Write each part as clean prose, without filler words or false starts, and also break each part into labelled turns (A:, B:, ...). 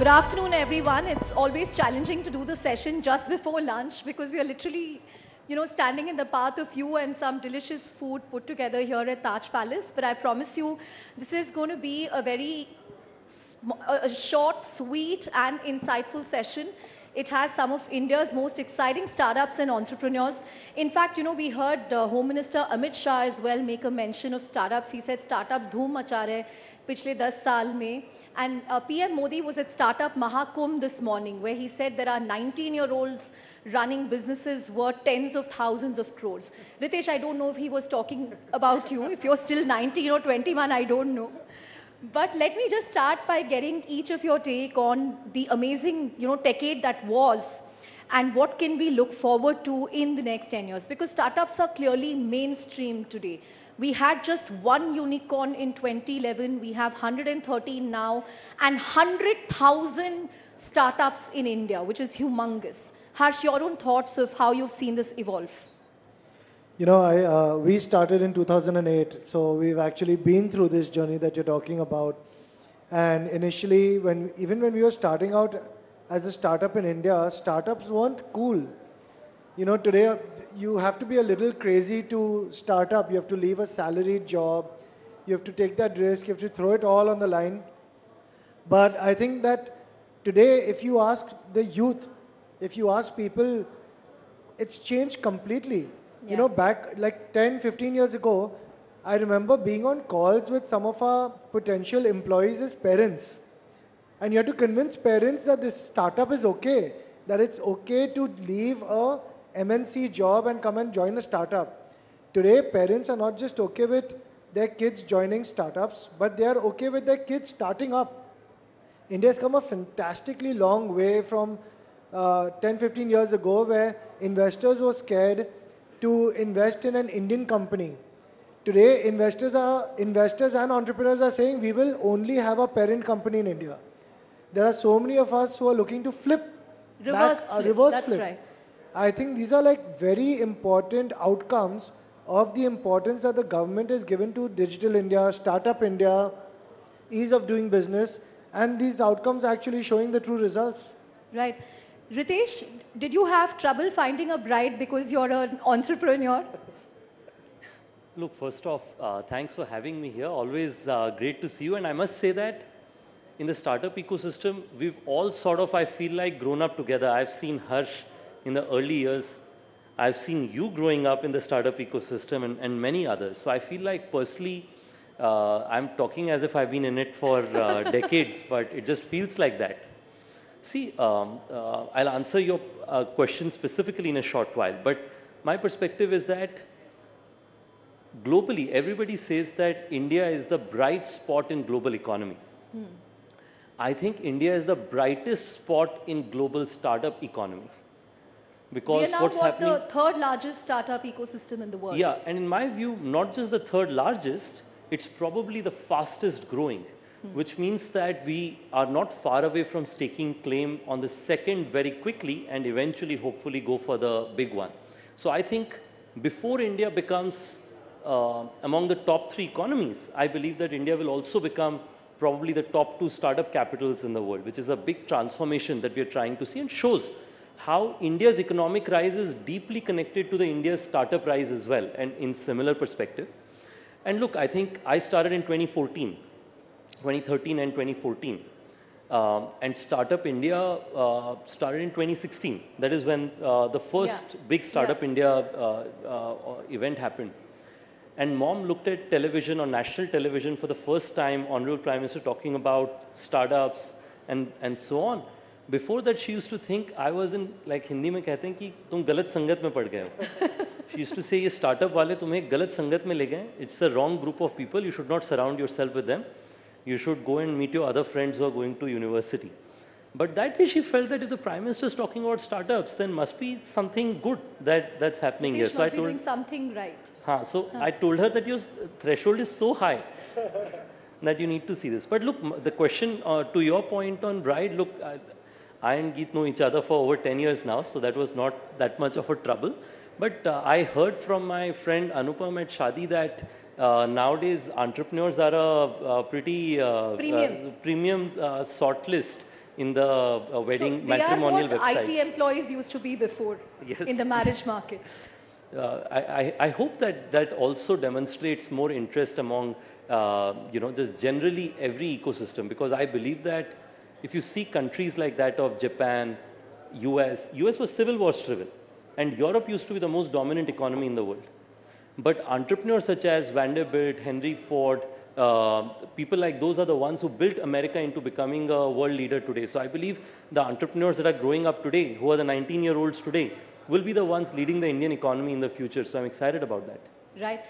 A: Good afternoon, everyone. It's always challenging to do the session just before lunch because we are literally, standing in the path of you and some delicious food put together here at Taj Palace. But I promise you, this is going to be a very short, sweet, and insightful session. It has some of India's most exciting startups and entrepreneurs. In fact, we heard Home Minister Amit Shah as well make a mention of startups. He said startups dhoom macha rahe पिछले 10 साल में. And PM Modi was at Startup Mahakumbh this morning, where he said there are 19-year-olds running businesses worth tens of thousands of crores. Ritesh, I don't know if he was talking about you. If you're still 19 or 21, I don't know. But let me just start by getting each of your take on the amazing, decade that was, and what can we look forward to in the next 10 years? Because startups are clearly mainstream today. We had just one unicorn in 2011. We have 113 now, and 100,000 startups in India, which is humongous. Harsh, your own thoughts of how you've seen this evolve?
B: We started in 2008, so we've actually been through this journey that you're talking about. And initially, even when we were starting out as a startup in India, startups weren't cool. Today you have to be a little crazy to start up. You have to leave a salaried job. You have to take that risk. You have to throw it all on the line. But I think that today, if you ask the youth, if you ask people, it's changed completely.
A: Yeah.
B: Back like 10, 15 years ago, I remember being on calls with some of our potential employees as parents. And you have to convince parents that this startup is okay, that it's okay to leave a MNC job and come and join a startup. Today, parents are not just okay with their kids joining startups, but they are okay with their kids starting up. India's come a fantastically long way from 10, 15 years ago, where investors were scared to invest in an Indian company. Today, investors and entrepreneurs are saying we will only have a parent company in India. There are so many of us who are looking to flip.
A: Reverse flip. That's
B: flip.
A: Right.
B: I think these are like very important outcomes of the importance that the government has given to Digital India, Startup India, ease of doing business, and these outcomes actually showing the true results.
A: Right. Ritesh, did you have trouble finding a bride because you're an entrepreneur?
C: Look, first off, thanks for having me here. Always great to see you. And I must say that in the startup ecosystem, we've all sort of, I feel like, grown up together. I've seen Harsh in the early years. I've seen you growing up in the startup ecosystem and many others. So I feel like personally, I'm talking as if I've been in it for decades, but it just feels like that. See, I'll answer your question specifically in a short while, but my perspective is that globally, everybody says that India is the bright spot in global economy. I think India is the brightest spot in global startup economy. Because
A: we are now
C: what's happening,
A: the third largest startup ecosystem in the world.
C: Yeah, and in my view, not just the third largest, it's probably the fastest growing. Which means that we are not far away from staking claim on the second very quickly and eventually hopefully go for the big one. So I think before India becomes among the top 3 economies, I believe that India will also become probably the top 2 startup capitals in the world, which is a big transformation that we are trying to see and shows how India's economic rise is deeply connected to the India's startup rise as well, and in similar perspective. And look, I think I started in 2013 and 2014. And Startup India started in 2016. That is when the first big Startup India event happened. And Mom looked at television, on national television, for the first time, Honorable Prime Minister talking about startups and so on. Before that, she used to think I was in, like Hindi में कहते हैं कि तुम गलत संगत में पड़ गए हो. She used to say, ये startup वाले तुम्हें गलत संगत में ले गए. It's the wrong group of people. You should not surround yourself with them. You should go and meet your other friends who are going to university. But that day she felt that if the Prime Minister is talking about startups, then must be something good that's happening here.
A: So I told doing something right.
C: I told her that your threshold is so high that you need to see this. But look, the question to your point on bride, look, I and Geet know each other for over 10 years now, so that was not that much of a trouble. But I heard from my friend Anupam at Shadi that nowadays entrepreneurs are a pretty premium shortlist in the wedding
A: So
C: matrimonial
A: they are what
C: websites.
A: IT employees used to be before
C: Yes.
A: in the marriage market.
C: I hope that that also demonstrates more interest among, just generally every ecosystem, because I believe that if you see countries like that of Japan, US was civil wars driven, and Europe used to be the most dominant economy in the world. But entrepreneurs such as Vanderbilt, Henry Ford, people like those are the ones who built America into becoming a world leader today. So I believe the entrepreneurs that are growing up today, who are the 19-year-olds today, will be the ones leading the Indian economy in the future. So I'm excited about that.
A: Right.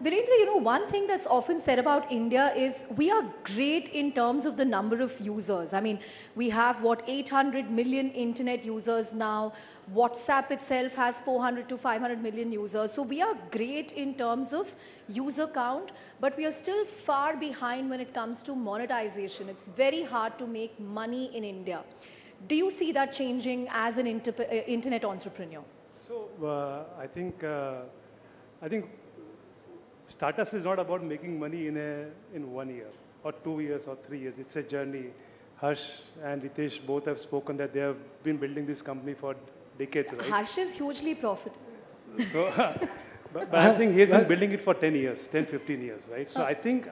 A: Virendra, one thing that's often said about India is we are great in terms of the number of users. I mean, we have, 800 million internet users now. WhatsApp itself has 400 to 500 million users. So we are great in terms of user count, but we are still far behind when it comes to monetization. It's very hard to make money in India. Do you see that changing as an internet entrepreneur?
D: So I think startups is not about making money in 1 year or 2 years or 3 years. It's a journey. Harsh and Ritesh both have spoken that they have been building this company for decades, right?
A: Harsh is hugely profitable.
D: So, but I'm saying he has been building it for 10 years, 10, 15 years, right? So I think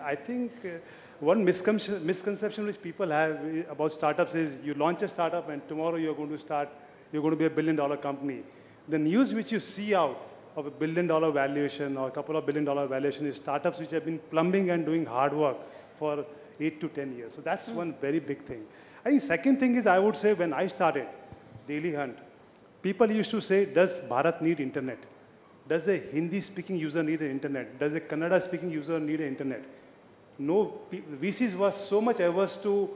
D: one misconception which people have about startups is you launch a startup and tomorrow you're going to be a $1 billion company. The news which you see out of a $1 billion valuation or a couple of $1 billion valuation is startups which have been plumbing and doing hard work for 8 to 10 years. So that's one very big thing. I think second thing is I would say when I started DailyHunt, people used to say, does Bharat need internet? Does a Hindi-speaking user need an internet? Does a Kannada-speaking user need an internet? No, VCs were so much averse to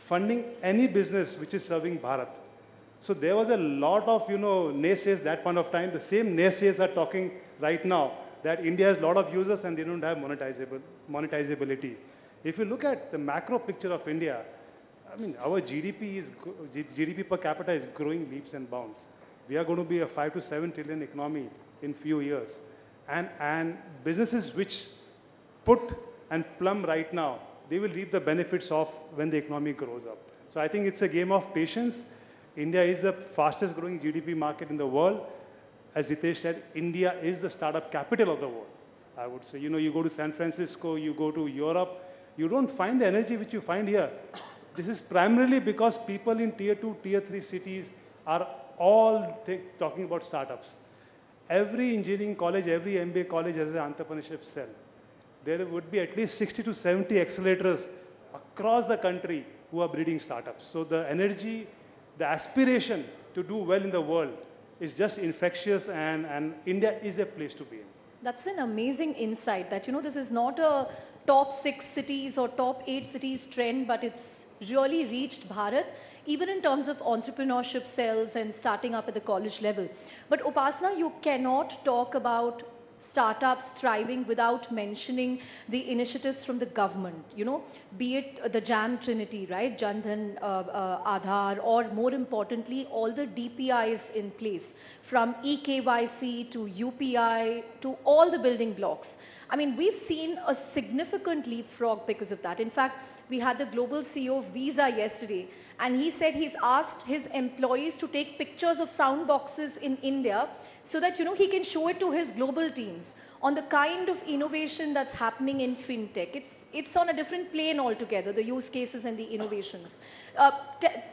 D: funding any business which is serving Bharat. So there was a lot of, naysayers that point of time. The same naysayers are talking right now that India has a lot of users and they don't have monetizability. If you look at the macro picture of India, I mean, our GDP per capita is growing leaps and bounds. We are going to be a 5 to 7 trillion economy in few years. And businesses which put and plumb right now, they will reap the benefits of when the economy grows up. So I think it's a game of patience. India is the fastest growing GDP market in the world. As Ritesh said, India is the startup capital of the world. I would say, you go to San Francisco, you go to Europe, you don't find the energy which you find here. This is primarily because people in tier 2, tier 3 cities are all talking about startups. Every engineering college, every MBA college has an entrepreneurship cell. There would be at least 60 to 70 accelerators across the country who are breeding startups. So the energy, the aspiration to do well in the world is just infectious, and India is a place to be in.
A: That's an amazing insight that, this is not a top 6 cities or top 8 cities trend, but it's really reached Bharat, even in terms of entrepreneurship cells and starting up at the college level. But Upasana, you cannot talk about startups thriving without mentioning the initiatives from the government, be it the JAM Trinity, right, Jan Dhan, Aadhaar, or more importantly, all the DPIs in place, from eKYC to UPI to all the building blocks. I mean, we've seen a significant leapfrog because of that. In fact, we had the global CEO of Visa yesterday, and he said he's asked his employees to take pictures of sound boxes in India so that, he can show it to his global teams on the kind of innovation that's happening in fintech. It's on a different plane altogether, the use cases and the innovations.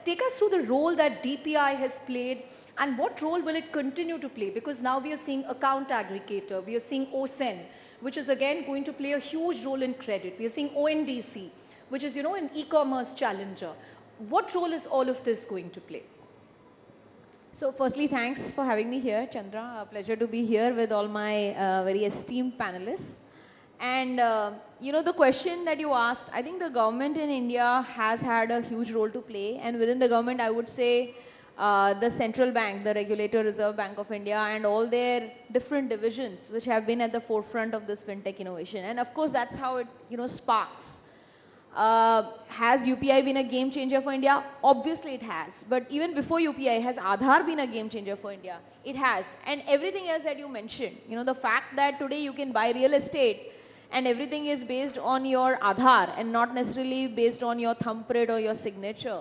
A: Take us through the role that DPI has played, and what role will it continue to play? Because now we are seeing account aggregator, we are seeing OSEN, which is again going to play a huge role in credit. We are seeing ONDC, which is, an e-commerce challenger. What role is all of this going to play?
E: So firstly, thanks for having me here, Chandra. A pleasure to be here with all my very esteemed panelists. And, the question that you asked, I think the government in India has had a huge role to play. And within the government, I would say the central bank, the regulator, Reserve Bank of India, and all their different divisions, which have been at the forefront of this fintech innovation. And of course, that's how it, sparks. Has UPI been a game changer for India? Obviously it has. But even before UPI, has Aadhaar been a game changer for India? It has. And everything else that you mentioned, the fact that today you can buy real estate and everything is based on your Aadhaar and not necessarily based on your thumbprint or your signature.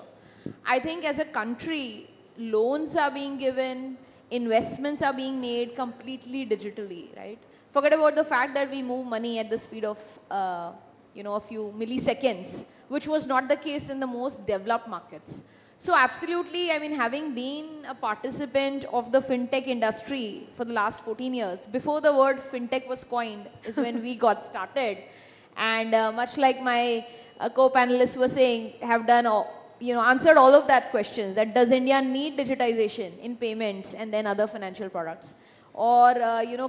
E: I think as a country, loans are being given, investments are being made completely digitally, right? Forget about the fact that we move money at the speed of, a few milliseconds, which was not the case in the most developed markets. So absolutely, I mean, having been a participant of the fintech industry for the last 14 years, before the word fintech was coined is when we got started. And much like my co-panelists were saying, have done, answered all of that questions, that does India need digitization in payments and then other financial products? Or,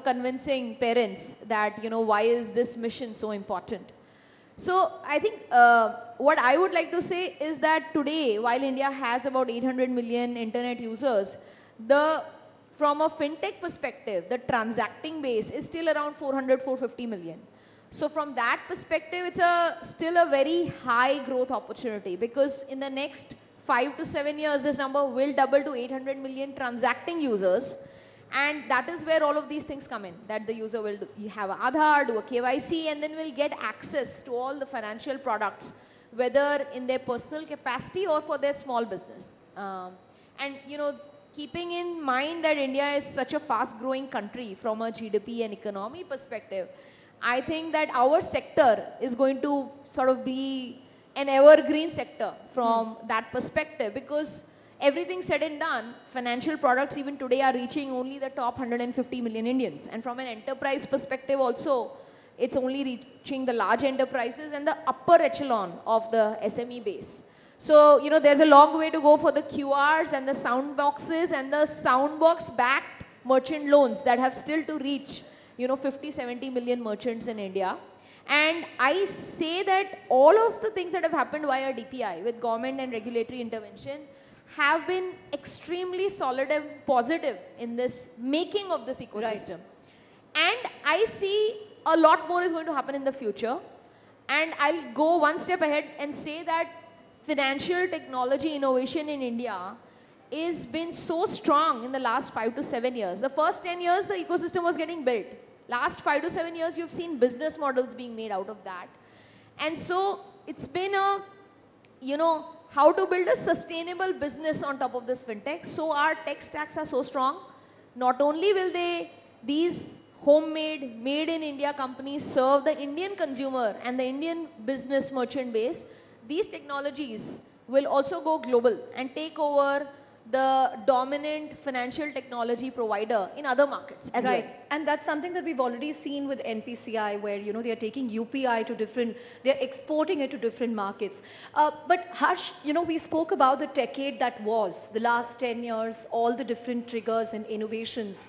E: convincing parents that, why is this mission so important? So I think what I would like to say is that today, while India has about 800 million internet users, from a fintech perspective, the transacting base is still around 400, 450 million. So from that perspective, it's still a very high growth opportunity, because in the next 5 to 7 years, this number will double to 800 million transacting users. And that is where all of these things come in, that the user will have an Aadhaar, do a KYC, and then will get access to all the financial products, whether in their personal capacity or for their small business. Keeping in mind that India is such a fast growing country from a GDP and economy perspective, I think that our sector is going to sort of be an evergreen sector from that perspective, because everything said and done, financial products even today are reaching only the top 150 million Indians. And from an enterprise perspective also, it's only reaching the large enterprises and the upper echelon of the SME base. So, there's a long way to go for the QRs and the sound boxes and the soundbox backed merchant loans that have still to reach, 50, 70 million merchants in India. And I say that all of the things that have happened via DPI with government and regulatory intervention have been extremely solid and positive in this making of this ecosystem. Right. And I see a lot more is going to happen in the future. And I'll go one step ahead and say that financial technology innovation in India is been so strong in the last 5 to 7 years. The first 10 years, the ecosystem was getting built. Last 5 to 7 years, we've seen business models being made out of that. And so it's been a, how to build a sustainable business on top of this fintech. So our tech stacks are so strong. Not only will these homemade, made in India companies serve the Indian consumer and the Indian business merchant base, these technologies will also go global and take over the dominant financial technology provider in other markets as well.
A: And that's something that we've already seen with NPCI, where, they are taking UPI to they're exporting it to different markets. But Harsh, we spoke about the Techade that was, the last 10 years, all the different triggers and innovations.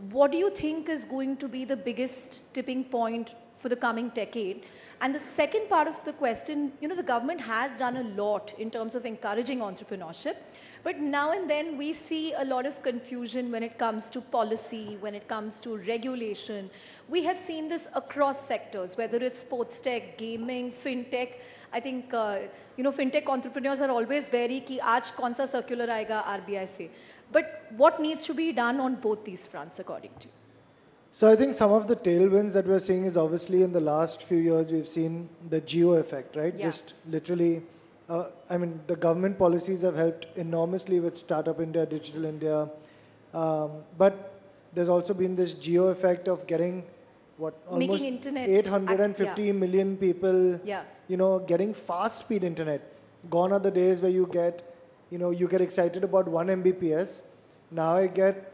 A: What do you think is going to be the biggest tipping point for the coming decade? And the second part of the question, the government has done a lot in terms of encouraging entrepreneurship. But now and then we see a lot of confusion when it comes to policy, when it comes to regulation. We have seen this across sectors, whether it's sports tech, gaming, fintech. I think, fintech entrepreneurs are always very ki aaj kaun sa circular aayega RBI se. But what needs to be done on both these fronts according to you?
B: So I think some of the tailwinds that we're seeing is obviously in the last few years we've seen the geo effect, right?
A: Yeah.
B: Just literally, the government policies have helped enormously with Startup India, Digital India. But there's also been this geo effect of getting almost 850 million people, getting fast speed internet. Gone are the days where you get excited about 1 Mbps. Now I get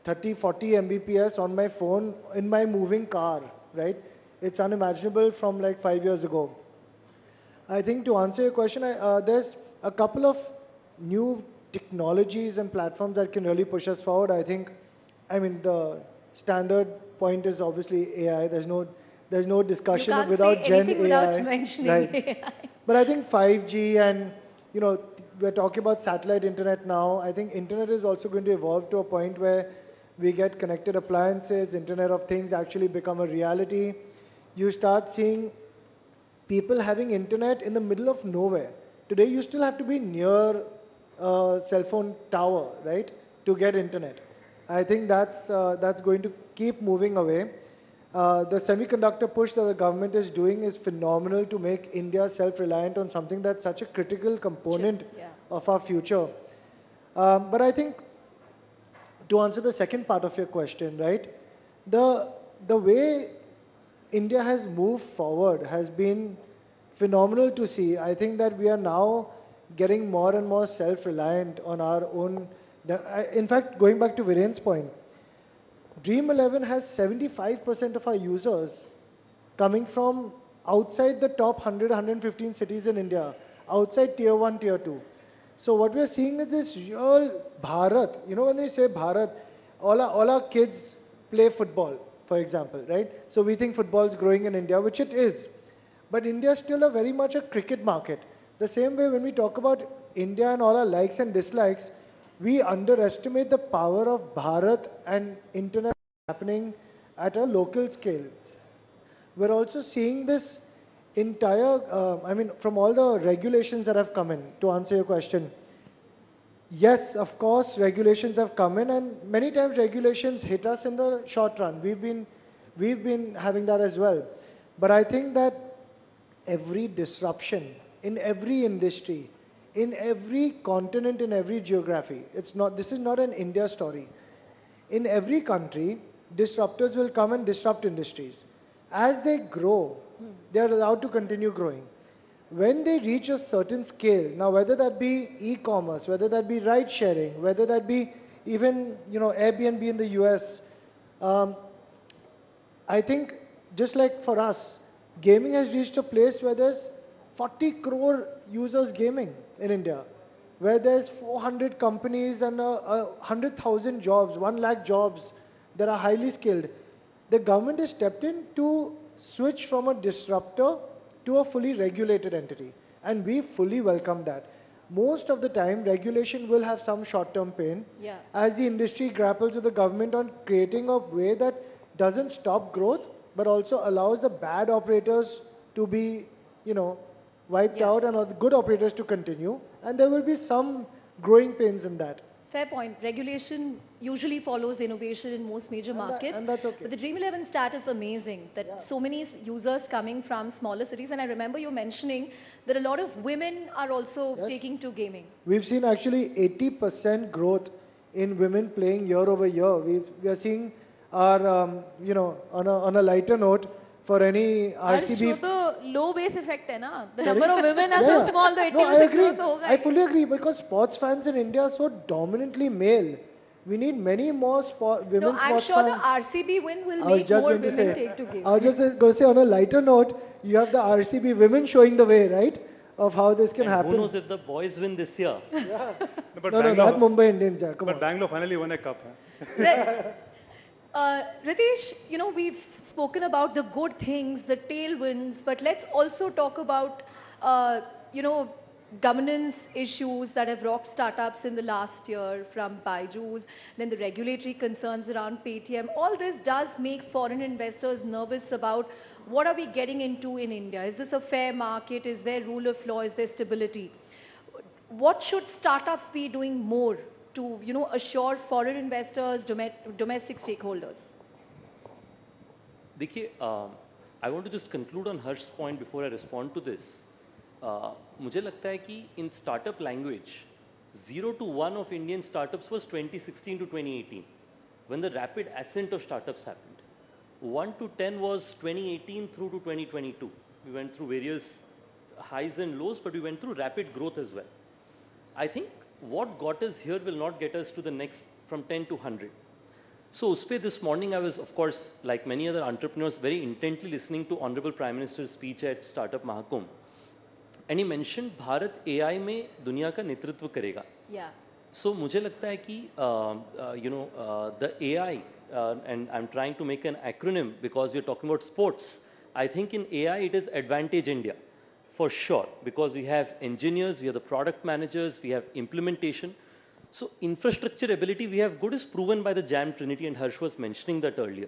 B: 30, 40 Mbps on my phone in my moving car, right? It's unimaginable from like 5 years ago. I think to answer your question, there's a couple of new technologies and platforms that can really push us forward. The standard point is obviously AI. There's no discussion without Gen AI.
A: Without mentioning
B: AI. But I think 5G and, we're talking about satellite internet now. I think internet is also going to evolve to a point where we get connected appliances, Internet of Things actually become a reality. You start seeing people having internet in the middle of nowhere. Today you still have to be near a cell phone tower, right, to get internet. I think that's going to keep moving away. The semiconductor push that the government is doing is phenomenal to make India self-reliant on something that's such a critical component
A: Chips, yeah.
B: of our future. But I think to answer the second part of your question, right, the way India has moved forward has been phenomenal to see. I think that we are now getting more and more self-reliant on our own. In fact, going back to Viren's point, Dream 11 has 75% of our users coming from outside the top 100, 115 cities in India, outside tier 1, tier 2. So what we are seeing is this real Bharat. You know, when they say Bharat, all our kids play football, for example, right? So we think football is growing in India, which it is. But India is still very much a cricket market. The same way when we talk about India and all our likes and dislikes, we underestimate the power of Bharat and internet happening at a local scale. We're also seeing this entire, from all the regulations that have come in, to answer your question. Yes, of course, regulations have come in, and many times regulations hit us in the short run. We've been having that as well. But I think that every disruption in every industry, in every continent, in every geography, this is not an India story. In every country, disruptors will come and disrupt industries. As they grow, they are allowed to continue growing. When they reach a certain scale, now whether that be e-commerce, whether that be ride sharing, whether that be even Airbnb in the US, I think just like for us, gaming has reached a place where there's 40 crore users gaming in India, where there's 400 companies and 100,000 jobs, 1 lakh jobs that are highly skilled. The government has stepped in to switch from a disruptor to a fully regulated entity. And we fully welcome that. Most of the time, regulation will have some short-term pain as the industry grapples with the government on creating a way that doesn't stop growth, but also allows the bad operators to be, wiped out and all the good operators to continue. And there will be some growing pains in that.
A: Fair point. Regulation usually follows innovation in most major markets.
B: And that's okay.
A: But the Dream 11 stat is amazing, that so many users coming from smaller cities. And I remember you mentioning that a lot of women are also taking to gaming.
B: We've seen actually 80% growth in women playing year over year. We are seeing our, on a lighter note, for any RCB.
E: The low base effect hai na? The number of women are so small, the 80%
B: no, I agree.
E: growth hoga.
B: I fully agree, because sports fans in India are so dominantly male. We need many more women sports fans.
A: I'm sure the RCB win will make more women take to game.
B: I was just going to say, on a lighter note, you have the RCB women showing the way, right? Of how this can happen.
C: Who knows if the boys win this year?
B: No, not Mumbai Indians. Come on.
D: Bangalore finally won a cup.
A: Ritesh, we've spoken about the good things, the tailwinds, but let's also talk about, governance issues that have rocked startups in the last year, from Byju's, then the regulatory concerns around Paytm. All this does make foreign investors nervous about what are we getting into in India. Is this a fair market? Is there rule of law? Is there stability? What should startups be doing more to assure foreign investors, domestic stakeholders?
C: देखिए, I want to just conclude on Harsh's point before I respond to this. मुझे लगता है कि in startup language, 0 to 1 of Indian startups was 2016 to 2018, when the rapid ascent of startups happened. 1 to 10 was 2018 through to 2022. We went through various highs and lows, but we went through rapid growth as well. I think what got us here will not get us to the next from 10 to 100. So Uspe, this morning I was, of course, like many other entrepreneurs, very intently listening to Honorable Prime Minister's speech at Startup Mahakumbh. And he mentioned Bharat AI में दुनिया का नेतृत्व करेगा.
A: Yeah.
C: So मुझे लगता है कि the AI, and I'm trying to make an acronym because we're talking about sports. I think in AI it is Advantage India. For sure, because we have engineers, we have the product managers, we have implementation. So infrastructure ability we have good is proven by the Jam Trinity, and Harsh was mentioning that earlier.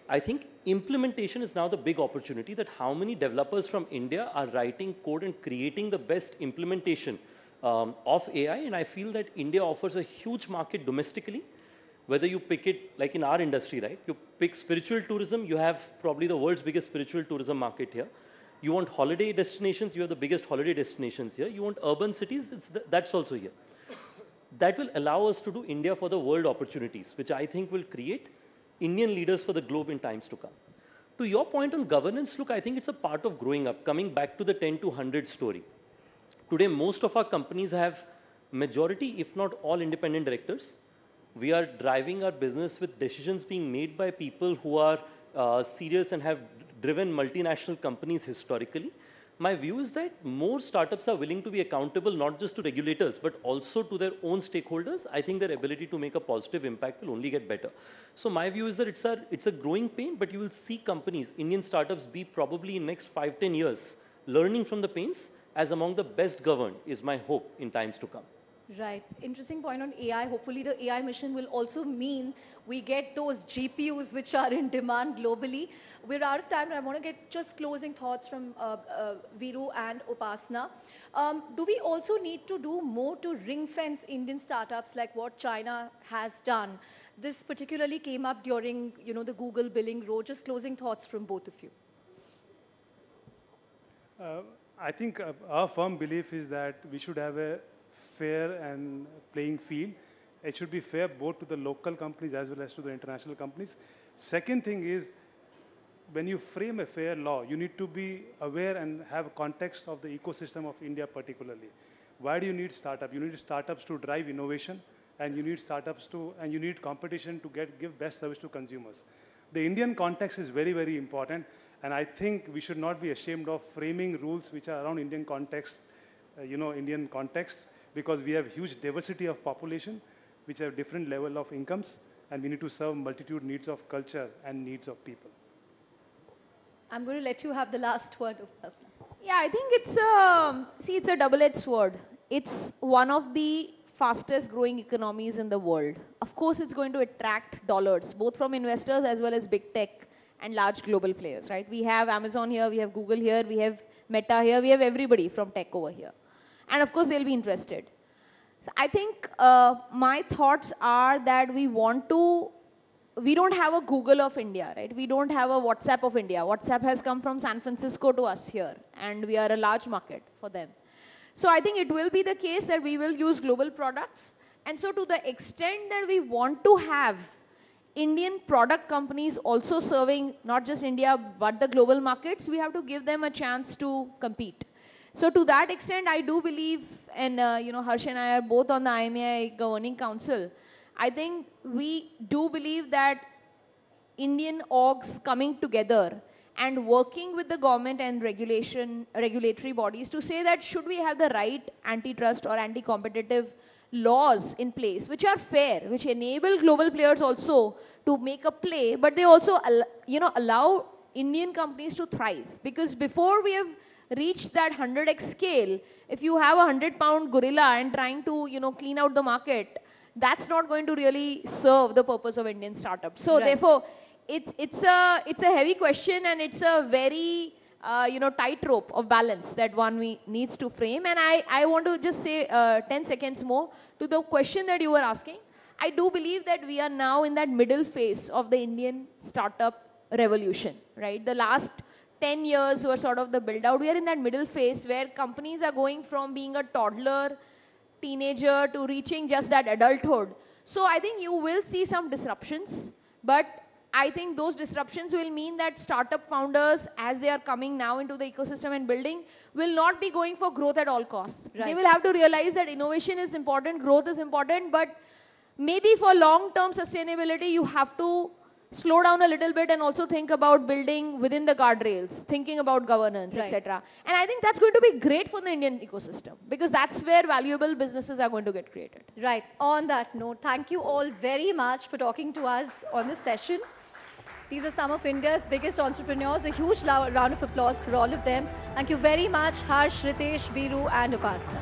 C: I think implementation is now the big opportunity, that how many developers from India are writing code and creating the best implementation of AI, and I feel that India offers a huge market domestically. Whether you pick it, like in our industry, right? You pick spiritual tourism, you have probably the world's biggest spiritual tourism market here. You want holiday destinations, you have the biggest holiday destinations here. You want urban cities, that's also here. That will allow us to do India for the world opportunities, which I think will create Indian leaders for the globe in times to come. To your point on governance, look, I think it's a part of growing up, coming back to the 10 to 100 story. Today, most of our companies have majority, if not all, independent directors. We are driving our business with decisions being made by people who are serious and have driven multinational companies historically. My view is that more startups are willing to be accountable not just to regulators, but also to their own stakeholders. I think their ability to make a positive impact will only get better. So my view is that it's a growing pain, but you will see companies, Indian startups, be probably in next 5-10 years learning from the pains as among the best governed is my hope in times to come.
A: Right. Interesting point on AI. Hopefully the AI mission will also mean we get those GPUs which are in demand globally. We're out of time, and I want to get just closing thoughts from Viru and Upasana. Do we also need to do more to ring fence Indian startups like what China has done? This particularly came up during, the Google billing row. Just closing thoughts from both of you.
D: I think our firm belief is that we should have a fair and playing field. It should be fair both to the local companies as well as to the international companies. Second thing is, when you frame a fair law, you need to be aware and have context of the ecosystem of India particularly. Why do you need startups? You need startups to drive innovation, and you need startups and you need competition to give best service to consumers. The Indian context is very, very important, and I think we should not be ashamed of framing rules which are around Indian context, Indian context, because we have huge diversity of population, which have different level of incomes, and we need to serve multitude needs of culture and needs of people.
A: I'm going to let you have the last word, Upasana.
E: Yeah, I think it's a double-edged sword. It's one of the fastest growing economies in the world. Of course, it's going to attract dollars, both from investors as well as big tech and large global players, right? We have Amazon here, we have Google here, we have Meta here, we have everybody from tech over here. And of course, they'll be interested. So I think my thoughts are that we don't have a Google of India, right? We don't have a WhatsApp of India. WhatsApp has come from San Francisco to us here, and we are a large market for them. So I think it will be the case that we will use global products. And so to the extent that we want to have Indian product companies also serving not just India, but the global markets, we have to give them a chance to compete. So to that extent, I do believe, and Harsh and I are both on the IMAI Governing Council, I think we do believe that Indian orgs coming together and working with the government and regulatory bodies to say that should we have the right antitrust or anti-competitive laws in place, which are fair, which enable global players also to make a play, but they also allow Indian companies to thrive. Because before we have reached that 100x scale, if you have a 100-pound gorilla and trying to clean out the market, that's not going to really serve the purpose of Indian startups. So therefore, it's a heavy question, and it's a very tightrope of balance that one needs to frame. And I want to just say 10 seconds more to the question that you were asking. I do believe that we are now in that middle phase of the Indian startup revolution, right? The last 10 years were sort of the build out. We are in that middle phase where companies are going from being a toddler, teenager to reaching just that adulthood. So I think you will see some disruptions, but I think those disruptions will mean that startup founders, as they are coming now into the ecosystem and building, will not be going for growth at all costs. Right. They will have to realize that innovation is important, growth is important, but maybe for long-term sustainability, you have to slow down a little bit and also think about building within the guardrails, thinking about governance, etc. And I think that's going to be great for the Indian ecosystem, because that's where valuable businesses are going to get created.
A: Right. On that note, thank you all very much for talking to us on this session. These are some of India's biggest entrepreneurs. A huge round of applause for all of them. Thank you very much, Harsh, Ritesh, Viru, and Upasana.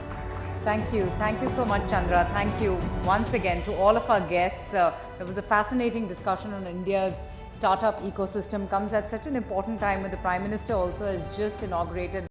F: Thank you. Thank you so much, Chandra. Thank you once again to all of our guests. It was a fascinating discussion on India's startup ecosystem. Comes at such an important time when the Prime Minister also has just inaugurated